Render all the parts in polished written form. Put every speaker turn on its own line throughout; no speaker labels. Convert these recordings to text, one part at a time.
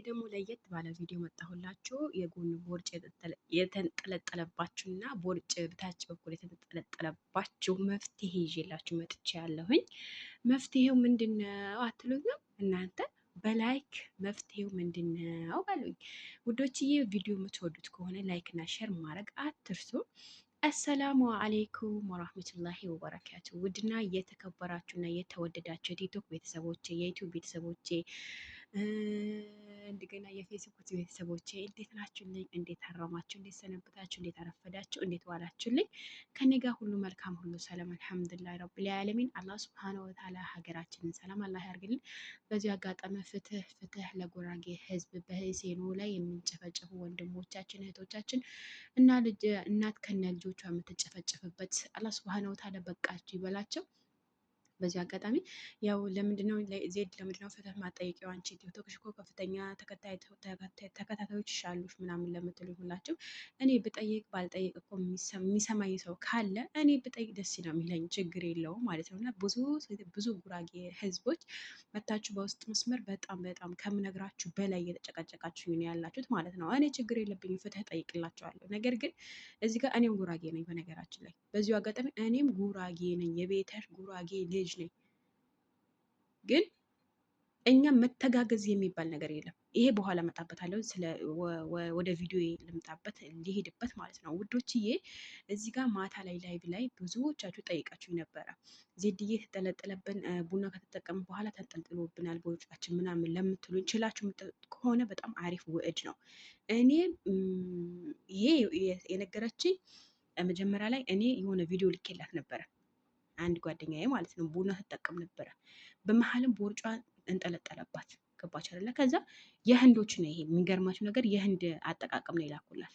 ደግሞ ለየት ባለ ቪዲዮ መጣሁላችሁ። የጎን ቦርጭ የተንጠለጠለባችሁና ቦርጭ በታች በኩል የተንጠለጠለባችሁ መፍትሄ ይዤላችሁ መጥቼ ያለሁኝ። መፍትሄው ምንድን ነው አትሉኝም እናንተ? በላይክ መፍትሄው ምንድን ነው በሉኝ ውዶችዬ። ቪዲዮ የምትወዱት ከሆነ ላይክ እና ሼር ማድረግ አትርሱ። አሰላሙ አሌይኩም ወራህመቱላሂ ወበረካቱ። ውድና የተከበራችሁና የተወደዳችሁ የቲክቶክ ቤተሰቦቼ፣ የዩቲዩብ ቤተሰቦቼ እንደገና የፌስቡክ ቤተሰቦቼ እንዴት ናችሁልኝ? እንዴት አረማችሁ? እንዴት ሰነበታችሁ? እንዴት አረፈዳችሁ? እንዴት ዋላችሁልኝ? ከኔ ጋር ሁሉ መልካም፣ ሁሉ ሰላም አልሐምዱሊላህ ረብል ዓለሚን። አላህ ሱብሃነሁ ወተዓላ ሀገራችንን ሰላም አላህ ያርግልን። በዚህ አጋጣሚ ፍትህ ለጉራጌ ህዝብ፣ በህሴኑ ላይ የምንጨፈጨፉ ወንድሞቻችን እህቶቻችን እና እናት ከነ ልጆቿ የምትጨፈጨፍበት አላህ ሱብሃነሁ ወተዓላ በቃችሁ ይበላቸው። በዚህ አጋጣሚ ያው ለምንድነው ዜድ ለምንድነው ፍትህ ማጠየቂው? አንቺ ቲክቶክሽ እኮ ከፍተኛ ተከታታዮች አሉሽ ምናምን ለምትሉ ሁላችሁ እኔ ብጠይቅ ባልጠይቅ እኮ የሚሰማኝ ሰው ካለ እኔ ብጠይቅ ደስ ነው የሚለኝ፣ ችግር የለውም ማለት ነው። እና ብዙ ጉራጌ ህዝቦች መታችሁ በውስጥ መስመር በጣም ከምነግራችሁ በላይ እየተጨቃጨቃችሁ ነው ያላችሁት ማለት ነው። እኔ ችግር የለብኝም፣ ፍትህ ጠይቅላቸዋለሁ። ነገር ግን እዚህ ጋር እኔም ጉራጌ ነኝ። በነገራችን ላይ በዚሁ አጋጣሚ እኔም ጉራጌ ነኝ፣ የቤተር ጉራጌ ልጅ ነኝ። ግን እኛ መተጋገዝ የሚባል ነገር የለም። ይሄ በኋላ መጣበታለሁ። ወደ ቪዲዮ ልምጣበት ሊሄድበት ማለት ነው ውዶችዬ። እዚህ ጋር ማታ ላይ ላይቭ ላይ ብዙዎቻችሁ ጠይቃችሁ ነበረ። ዜድዬ ተጠለጠለብን፣ ቡና ከተጠቀም በኋላ ተንጠልጥሎብናል በውጫችን ምናምን ለምትሉ ችላችሁ ከሆነ በጣም አሪፍ ውዕድ ነው። እኔ ይሄ የነገረችኝ መጀመሪያ ላይ እኔ የሆነ ቪዲዮ ልኬላት ነበረ፣ አንድ ጓደኛዬ ማለት ነው። ቡና ትጠቀም ነበረ። በመሀልም ቦርጯ እንጠለጠለባት። ገባች አይደለ? ከዛ የህንዶች ነው ይሄ። የሚገርማችሁ ነገር የህንድ አጠቃቀም ነው የላኩላት።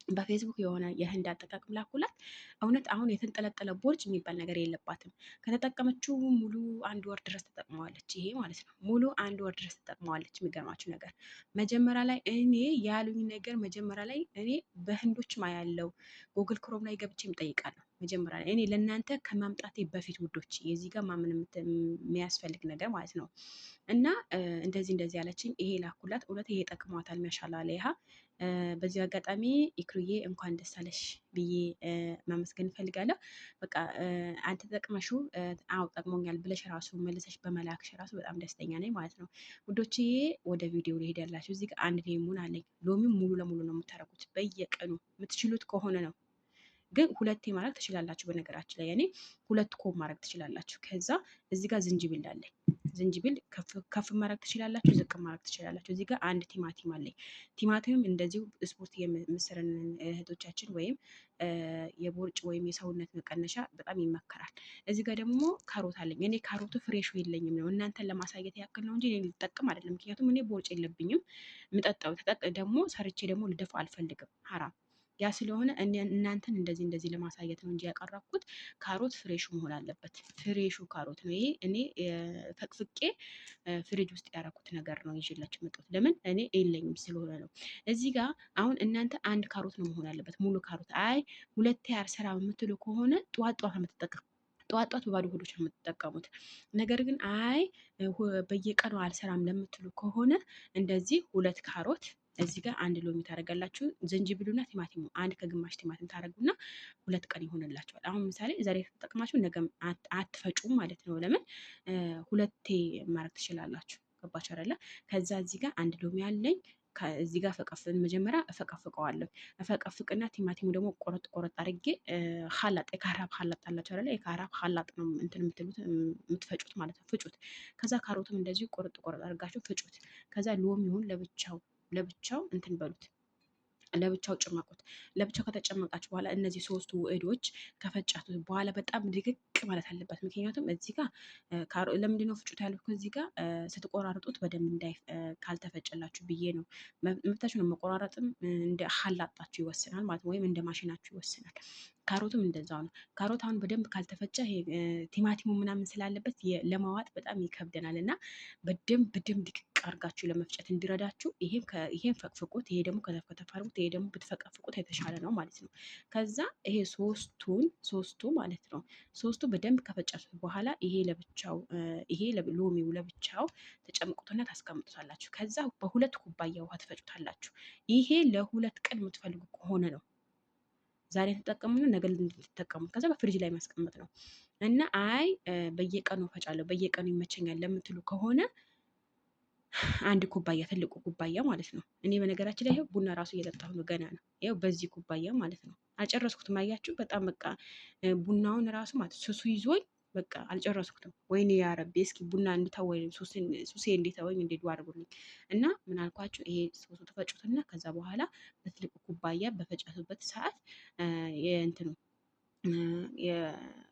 በፌስቡክ የሆነ የህንድ አጠቃቀም ላኩላት። እውነት አሁን የተንጠለጠለ ቦርጭ የሚባል ነገር የለባትም። ከተጠቀመችው ሙሉ 1 ወር ድረስ ተጠቅመዋለች። ይሄ ማለት ነው ሙሉ 1 ወር ድረስ ተጠቅመዋለች። የሚገርማችሁ ነገር መጀመሪያ ላይ እኔ ያሉኝ ነገር መጀመሪያ ላይ እኔ በህንዶች ያለው ጉግል ክሮም ላይ ገብቼ እጠይቃለሁ። መጀመሪያ ላይ እኔ ለእናንተ ከማምጣቴ በፊት ውዶች የዚህ ጋር ማመን የሚያስፈልግ ነገር ማለት ነው። እና እንደዚህ ያለችኝ ይሄ ላኩላት። እውነት ይሄ ጠቅሟታል። ማሻላ አለይሃ። በዚህ አጋጣሚ ኢክሩዬ እንኳን ደስ አለሽ ብዬ ማመስገን እፈልጋለሁ። በቃ አንተ ተጠቅመሽው አው ጠቅሞኛል ብለሽ ራሱ መልሰሽ በመላክሽ ራሱ በጣም ደስተኛ ነኝ ማለት ነው ውዶችዬ። ወደ ቪዲዮ ሊሄድ ያላችሁ እዚህ ጋር አንድ ሌሞን አለኝ። ሎሚን ሙሉ ለሙሉ ነው የምታረጉት በየቀኑ የምትችሉት ከሆነ ነው። ግን 2 ማድረግ ትችላላችሁ። በነገራችን ላይ እኔ 2 ኮብ ማድረግ ትችላላችሁ። ከዛ እዚህ ጋር ዝንጅብል አለኝ። ዝንጅብል ከፍ ማድረግ ትችላላችሁ፣ ዝቅ ማድረግ ትችላላችሁ። እዚህ ጋር አንድ ቲማቲም አለኝ። ቲማቲምም እንደዚሁ ስፖርት የምሰረን እህቶቻችን ወይም የቦርጭ ወይም የሰውነት መቀነሻ በጣም ይመከራል። እዚህ ጋር ደግሞ ካሮት አለኝ። እኔ ካሮቱ ፍሬሹ የለኝም ነው እናንተን ለማሳየት ያክል ነው እንጂ እኔ ልጠቅም አይደለም። ምክንያቱም እኔ ቦርጭ የለብኝም። ምጠጣው ደግሞ ሰርቼ ደግሞ ልደፋ አልፈልግም፣ ሀራም ያ ስለሆነ እናንተን እንደዚህ ለማሳየት ነው እንጂ ያቀረብኩት። ካሮት ፍሬሹ መሆን አለበት። ፍሬሹ ካሮት ነው ይሄ። እኔ ፈቅፍቄ ፍሪጅ ውስጥ ያደረኩት ነገር ነው ይዤላችሁ መጣሁት። ለምን እኔ የለኝም ስለሆነ ነው። እዚህ ጋር አሁን እናንተ 1 ካሮት ነው መሆን አለበት፣ ሙሉ ካሮት። አይ 2 ያርሰራ የምትሉ ከሆነ ጠዋት ነው የምትጠቀሙ። ጠዋት በባዶ ሆዶች ነው የምትጠቀሙት። ነገር ግን አይ በየቀኑ አልሰራም ለምትሉ ከሆነ እንደዚህ 2 ካሮት እዚህ ጋር 1 ሎሚ ታደርጋላችሁ። ዝንጅብሉና ቲማቲሙ 1 ከግማሽ ቲማቲም ታደርጉና 2 ቀን ይሆንላችኋል። አሁን ምሳሌ ዛሬ ተጠቅማችሁ ነገም አትፈጩም ማለት ነው። ለምን 2ቴ ማድረግ ትችላላችሁ። ገባችሁ አይደለ? ከዛ እዚህ ጋር 1 ሎሚ አለኝ። እዚህ ጋር መጀመሪያ እፈቀፍቀዋለሁ። እፈቀፍቅና ቲማቲሙ ደግሞ ቆረጥ አድርጌ ሀላጥ የካራብ ሀላጥ አላችሁ አይደለ? የካራብ ሀላጥ ነው እንትን የምትሉት የምትፈጩት ማለት ነው። ፍጩት። ከዛ ካሮቱም እንደዚሁ ቆረጥ አድርጋችሁ ፍጩት። ከዛ ሎሚውን ለብቻው እንትን በሉት፣ ለብቻው ጭመቁት። ለብቻው ከተጨመቃችሁ በኋላ እነዚህ 3ቱ ውህዶች ከፈጫቱ በኋላ በጣም ድቅቅ ማለት አለበት። ምክንያቱም እዚህ ጋር ለምንድነው ፍጩት ያልኩት? እዚህ ጋር ስትቆራርጡት በደንብ ካልተፈጨላችሁ ብዬ ነው። መብታችሁ ነው። መቆራረጥም እንደ ሀላጣችሁ ይወስናል ማለት ነው፣ ወይም እንደ ማሽናችሁ ይወስናል። ካሮቱም እንደዛው ነው። ካሮት አሁን በደንብ ካልተፈጨ ቲማቲሙ ምናምን ስላለበት ለማዋጥ በጣም ይከብደናል እና በደንብ ድቅቅ አድርጋችሁ ለመፍጨት እንዲረዳችሁ ይሄን ፈቅፍቁት። ይሄ ደግሞ ከተፍ አድርጉት። ይሄ ደግሞ ብትፈቀፍቁት የተሻለ ነው ማለት ነው። ከዛ ይሄ ሶስቱ ማለት ነው። ሶስቱ በደንብ ከፈጫችሁት በኋላ ይሄ ሎሚው ለብቻው ተጨምቁትና ታስቀምጡታላችሁ። ከዛ በሁለት ኩባያ ውሃ ትፈጩታላችሁ። ይሄ ለሁለት ቀን የምትፈልጉ ከሆነ ነው ዛሬ ተጠቀሙና ነገ ልትጠቀሙት ከዛ በፍሪጅ ላይ ማስቀመጥ ነው። እና አይ በየቀኑ ፈጫለሁ በየቀኑ ይመቸኛል ለምትሉ ከሆነ አንድ ኩባያ ትልቁ ኩባያ ማለት ነው። እኔ በነገራችን ላይ ይኸው ቡና ራሱ እየጠጣሁ ነው፣ ገና ነው። ይኸው በዚህ ኩባያ ማለት ነው። አልጨረስኩትም። አያችሁ በጣም በቃ ቡናውን ራሱ ማለት ሱሱ ይዞኝ በቃ አልጨረስኩትም። ወይኔ ያረቢ እስኪ ቡና እንድተው ወይም ሱሴ እንዲተወኝ እንዲዱ አድርጉልኝ። እና ምን አልኳችሁ፣ ይሄ ሶሱ ተፈጩትና ከዛ በኋላ በትልቁ ኩባያ በፈጨቱበት ሰዓት የእንትኑ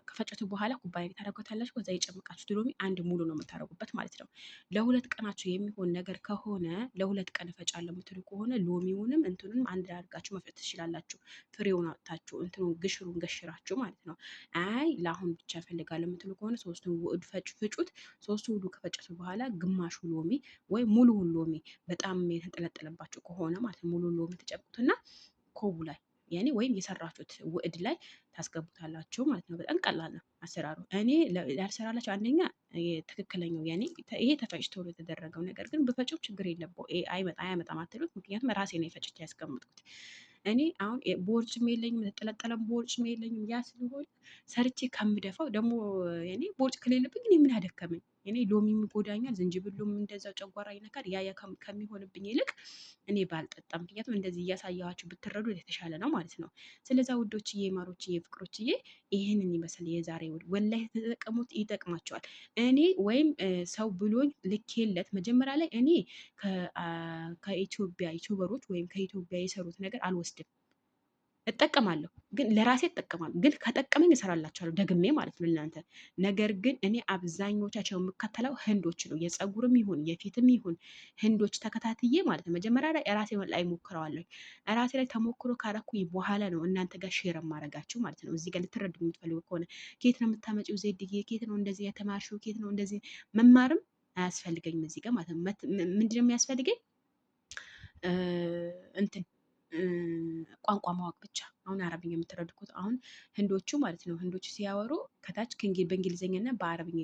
ከፈጨቱ በኋላ ኩባያ ታደርጉታላችሁ። ከዛ የጨመቃችሁት ሎሚ አንድ ሙሉ ነው የምታደርጉበት ማለት ነው። ለሁለት ቀናችሁ የሚሆን ነገር ከሆነ ለሁለት ቀን እፈጫለሁ የምትሉ ከሆነ ሎሚውንም እንትኑንም አንድ ላይ አድርጋችሁ መፍጨት ትችላላችሁ። ፍሬውን አውጥታችሁ እንትኑ ግሽሩን ገሽራችሁ ማለት ነው። አይ ለአሁን ብቻ እፈልጋለሁ የምትሉ ከሆነ ሶስቱን ውህድ ፍጩት። ሶስቱ ውህዱ ከፈጨቱ በኋላ ግማሹ ሎሚ ወይ ሙሉውን ሎሚ በጣም የተንጠለጠለባችሁ ከሆነ ማለት ነው ሙሉ ሎሚ ተጨምቁትና ኮቡ ላይ ያኔ ወይም የሰራችሁት ውዕድ ላይ ታስገቡታላችሁ ማለት ነው። በጣም ቀላል ነው አሰራሩ። እኔ ያልሰራላችሁ አንደኛ ትክክለኛው ያኔ ይሄ ተፈጭቶ የተደረገው ነገር ግን በፈጭው ችግር የለበው አያመጣም አትሉት። ምክንያቱም ራሴ ነው የፈጭቼ ያስቀምጥኩት። እኔ አሁን ቦርጭም የለኝም የተጠለጠለም ቦርጭም የለኝም። ያ ስለሆነ ሰርቼ ከምደፋው ደግሞ እኔ ቦርጭ ከሌለብኝ እኔ ምን አደከመኝ? እኔ ሎሚም ይጎዳኛል፣ ዝንጅብሉም እንደዛው ጨጓራ ይነካል። ያ ከሚሆንብኝ ይልቅ እኔ ባልጠጣም፣ ምክንያቱም እንደዚህ እያሳየኋችሁ ብትረዱ የተሻለ ነው ማለት ነው። ስለዛ ውዶችዬ፣ ማሮችዬ፣ ፍቅሮችዬ ይህንን ይመስል የዛሬ ወላሂ ተጠቀሙት፣ ይጠቅማቸዋል። እኔ ወይም ሰው ብሎኝ ልኬለት መጀመሪያ ላይ እኔ ከኢትዮጵያ ዩቱበሮች ወይም ከኢትዮጵያ የሰሩት ነገር አልወስድም፣ እጠቀማለሁ ግን ለራሴ እጠቀማለሁ። ግን ከጠቀመኝ እሰራላችኋለሁ ደግሜ ማለት ነው ለእናንተ። ነገር ግን እኔ አብዛኞቻቸው የምከተለው ህንዶች ነው። የፀጉርም ይሁን የፊትም ይሁን ህንዶች ተከታትዬ ማለት ነው። መጀመሪያ ላይ ራሴ ላይ ሞክረዋለሁ። ራሴ ላይ ተሞክሮ ካረኩኝ በኋላ ነው እናንተ ጋር ሼር ማድረጋችሁ ማለት ነው። እዚህ ጋር ልትረዱ የምትፈልጉ ከሆነ ኬት ነው የምታመጪው ዜድዬ? ኬት ነው እንደዚህ የተማርሽው? ኬት ነው እንደዚህ? መማርም አያስፈልገኝም እዚህ ጋር ማለት ነው። ምንድነው የሚያስፈልገኝ እንትን ቋንቋ ማወቅ ብቻ። አሁን አረብኛ የምትረዱት አሁን ህንዶቹ ማለት ነው። ህንዶቹ ሲያወሩ ከታች በእንግሊዝኛ እና በአረብኛ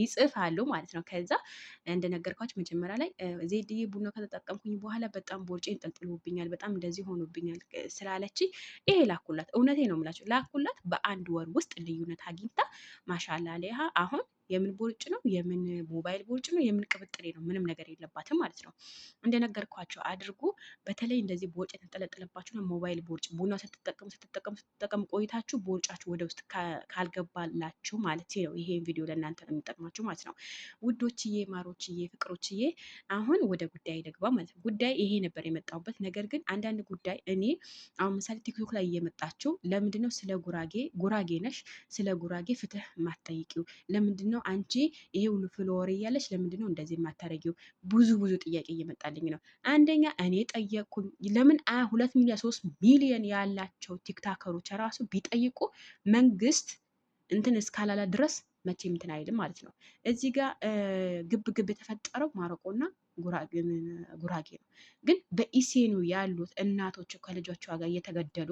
ይጽፋሉ ማለት ነው። ከዛ እንደነገርኳቸው መጀመሪያ ላይ ዜድዬ ቡና ከተጠቀምኩኝ በኋላ በጣም ቦርጬን ጠልጥሎብኛል፣ በጣም እንደዚህ ሆኖብኛል ስላለች ይሄ ላኩላት። እውነቴ ነው የምላቸው ላኩላት። በአንድ ወር ውስጥ ልዩነት አግኝታ ማሻላ አለይሃ አሁን የምን ቦርጭ ነው የምን ሞባይል ቦርጭ ነው የምን ቅብጥሬ ነው ምንም ነገር የለባትም ማለት ነው። እንደነገርኳቸው አድርጉ። በተለይ እንደዚህ ቦርጭ የተንጠለጠለባችሁ ነው ሞባይል ቦርጭ ቡና ስትጠቀሙ ቆይታችሁ ቦርጫችሁ ወደ ውስጥ ካልገባላችሁ ማለት ነው ይሄን ቪዲዮ ለእናንተ ነው የሚጠቅማችሁ ማለት ነው። ውዶችዬ፣ ማሮችዬ፣ ፍቅሮችዬ አሁን ወደ ጉዳይ ደግባ ማለት ነው። ጉዳይ ይሄ ነበር የመጣሁበት። ነገር ግን አንዳንድ ጉዳይ እኔ አሁን ምሳሌ ቲክቶክ ላይ እየመጣችሁ ለምንድነው ስለ ጉራጌ ነሽ ስለ ጉራጌ ፍትህ ማትጠይቂው? ለምንድነው አንቺ ይሄ ሁሉ ፍሎወር እያለች ለምንድነው እንደዚህ የማታደርጊው? ብዙ ጥያቄ እየመጣልኝ ነው። አንደኛ እኔ ጠየቅኩኝ። ለምን 2 ሚሊዮን 3 ሚሊዮን ያላቸው ቲክታከሮች ራሱ ቢጠይቁ መንግስት እንትን እስካላላ ድረስ መቼም እንትን አይልም ማለት ነው። እዚህ ጋር ግብ የተፈጠረው ማረቆና ጉራጌ ነው። ግን በኢሴኑ ያሉት እናቶች ከልጆቿ ጋር እየተገደሉ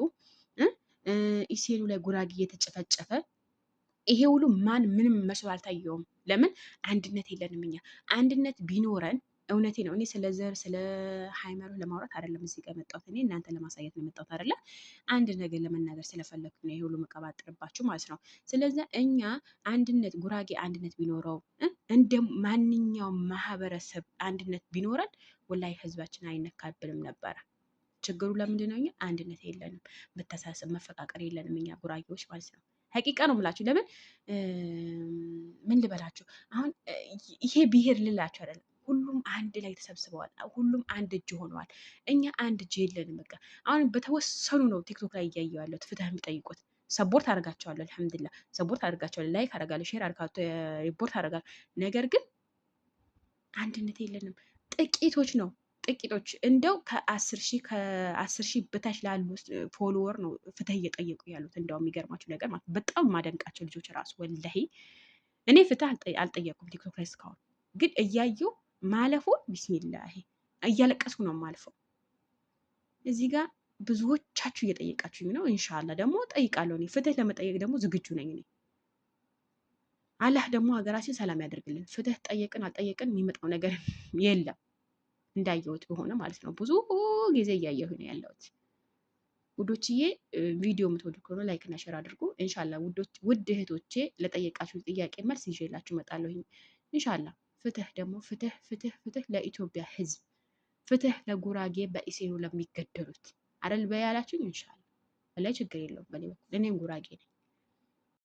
ኢሴኑ ላይ ጉራጌ እየተጨፈጨፈ ይሄ ሁሉ ምንም መስሎ አልታየውም። ለምን አንድነት የለንም እኛ። አንድነት ቢኖረን እውነቴ ነው። እኔ ስለ ዘር ስለ ሃይማኖት ለማውራት አይደለም እዚህ ጋር የመጣሁት። እኔ እናንተ ለማሳየት ነው የመጣሁት አይደለ? አንድ ነገር ለመናገር ስለፈለግኩ ነው ይሄ ሁሉ መቀባጥርባችሁ ማለት ነው። ስለዚህ እኛ አንድነት ጉራጌ አንድነት ቢኖረው እንደ ማንኛውም ማህበረሰብ አንድነት ቢኖረን ወላይ ህዝባችን አይነካብንም ነበረ። ችግሩ ለምንድን ነው? እኛ አንድነት የለንም፣ መተሳሰብ መፈቃቀር የለንም እኛ ጉራጌዎች ማለት ነው። ሀቂቃ ነው የምላችሁ። ለምን ምን ልበላችሁ፣ አሁን ይሄ ብሄር ልላችሁ አይደለም፣ ሁሉም አንድ ላይ ተሰብስበዋል። ሁሉም አንድ እጅ ሆነዋል። እኛ አንድ እጅ የለንም። በቃ አሁን በተወሰኑ ነው ቲክቶክ ላይ እያየሁ ያለሁት ፍትህ የሚጠይቁት። ሰፖርት አደርጋቸዋለሁ፣ አልሐምዱሊላህ ሰፖርት አደርጋቸዋለሁ፣ ላይክ አደርጋለሁ፣ ሼር ሪፖርት አደርጋለሁ። ነገር ግን አንድነት የለንም። ጥቂቶች ነው ጥቂቶች እንደው ከ10 ሺህ በታች ላሉ ፎሎወር ነው ፍትህ እየጠየቁ ያሉት። እንደው የሚገርማችሁ ነገር ማለት በጣም ማደንቃቸው ልጆች ራሱ ወላሂ እኔ ፍትህ አልጠየቁም ቲክቶክ ላይ እስካሁን፣ ግን እያየው ማለፉ ቢስሚላሂ እያለቀስኩ ነው ማልፈው። እዚህ ጋር ብዙዎቻችሁ እየጠየቃችሁኝ ነው። ኢንሻአላህ ደግሞ ጠይቃለሁ። እኔ ፍትህ ለመጠየቅ ደግሞ ዝግጁ ነኝ እኔ። አላህ ደግሞ ሀገራችን ሰላም ያደርግልን። ፍትህ ጠየቅን አልጠየቅን የሚመጣው ነገር የለም እንዳየሁት በሆነ ማለት ነው። ብዙ ጊዜ እያየሁ ነው ያለሁት። ውዶችዬ ቪዲዮ የምትወዱ ከሆነ ላይክ እና ሼር አድርጉ። እንሻላ ውድ እህቶቼ ለጠየቃችሁ ጥያቄ መልስ ይዤላችሁ እመጣለሁኝ። እንሻላ ፍትህ ደግሞ ፍትህ ፍትህ ፍትህ ለኢትዮጵያ ሕዝብ ፍትህ ለጉራጌ በኢሴኑ ለሚገደሉት አረል በያላችሁ። እንሻላ ላይ ችግር የለውም በኔ በኩል እኔም ጉራጌ ነኝ።